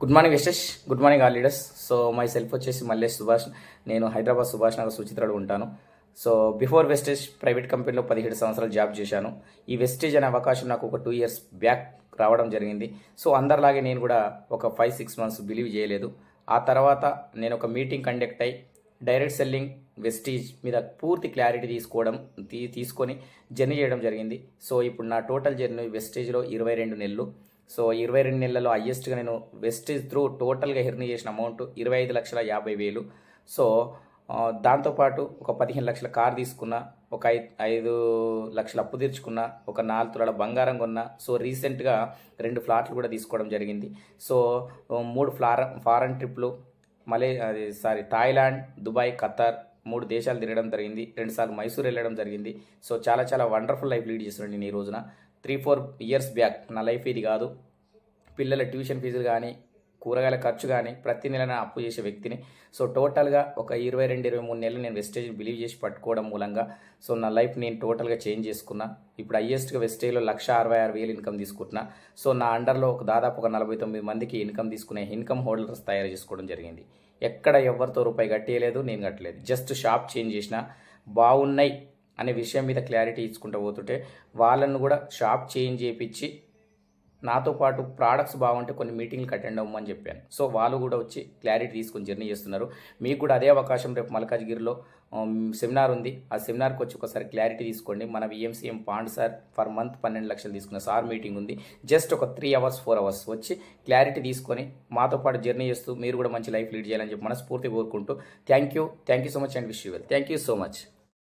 Good morning Vishesh, good morning all leaders. So my self వచ్చేసి మల్లేష్ సుభాష్. నేను హైదరాబాద్ సుభాష్ నగర్ సుచిత్రలో ఉంటాను. So before Vestige private కంపెనీలో 17 సంవత్సరాలు జాబ్ చేశాను. ఈ వెస్టేజ్ అనే అవకాశం నాకు ఒక 2 years బ్యాక్ రావడం జరిగింది. సో అందరిలాగే నేను కూడా ఒక 5-6 months బిలీవ్ చేయలేదు. ఆ తర్వాత నేను ఒక మీటింగ్ కండక్ట్ అయ్యి డైరెక్ట్ సెల్లింగ్ వెస్టీజ్ మీద పూర్తి క్లారిటీ తీసుకొని జర్నీ చేయడం జరిగింది. సో ఇప్పుడు నా టోటల్ జర్నీ వెస్టేజ్లో 22 నెలలు. సో 22 నెలల్లో హయ్యెస్ట్గా నేను వెస్టేజ్ త్రూ టోటల్గా ఎర్న్ చేసిన అమౌంట్ 25,50,000. సో దాంతోపాటు ఒక 15 లక్షల కార్ తీసుకున్న, ఒక 5 లక్షల అప్పు తీర్చుకున్న, ఒక 4 తులాల బంగారం కొన్న. సో రీసెంట్గా 2 ఫ్లాట్లు కూడా తీసుకోవడం జరిగింది. సో 3 ఫారెన్ ట్రిప్లు, థాయిలాండ్, దుబాయ్, ఖతార్ 3 దేశాలు తిరగడం జరిగింది. 2 సార్లు మైసూర్ వెళ్ళడం జరిగింది. సో చాలా వండర్ఫుల్ లైఫ్ లీడ్ చేస్తున్నాను నేను ఈ రోజున. 3-4 years బ్యాక్ నా లైఫ్ ఇది కాదు. పిల్లల ట్యూషన్ ఫీజులు కానీ, కూరగాయల ఖర్చు కానీ ప్రతి నెల అప్పు చేసే వ్యక్తిని. సో టోటల్గా ఒక 22-23 నెలలు నేను వెస్టేజ్ బిలీవ్ చేసి పట్టుకోవడం మూలంగా సో నా లైఫ్ నేను టోటల్గా చేంజ్ చేసుకున్నా. ఇప్పుడు హయ్యెస్ట్గా వెస్టేజ్లో 1,66,000 ఇన్కమ్ తీసుకుంటున్నా. సో నా అండర్లో దాదాపు ఒక 49 మందికి ఇన్కమ్ తీసుకునే ఇన్కమ్ హోల్డర్స్ తయారు చేసుకోవడం జరిగింది. ఎక్కడ ఎవరితో రూపాయి కట్టేయలేదు, నేను కట్టలేదు. జస్ట్ షాప్ చేంజ్ చేసిన, బాగున్నాయి అనే విషయం మీద క్లారిటీ ఇచ్చుకుంటూ పోతుంటే వాళ్ళను కూడా షాప్ చేంజ్ చేయించి నాతో పాటు ప్రోడక్ట్స్ బాగుంటే కొన్ని మీటింగ్లు అటెండ్ అవ్వమని చెప్పాను. సో వాళ్ళు కూడా వచ్చి క్లారిటీ తీసుకొని జర్నీ చేస్తున్నారు. మీకు కూడా అదే అవకాశం. రేపు మల్కాజ్గిరిలో సెమినార్ ఉంది. ఆ సెమినార్కి వచ్చి ఒకసారి క్లారిటీ తీసుకోండి. మన విఎంసీఎం పాండ్ సార్ ఫర్ మంత్ 12 లక్షలు తీసుకున్న సార్ మీటింగ్ ఉంది. జస్ట్ ఒక 3 hours 4 hours వచ్చి క్లారిటీ తీసుకొని మాతో పాటు జర్నీ చేస్తూ మీరు కూడా మంచి లైఫ్ లీడ్ చేయాలని చెప్పి మనస్ఫూర్తి కోరుకుంటూ thank you so much and wish you well. Thank you so much.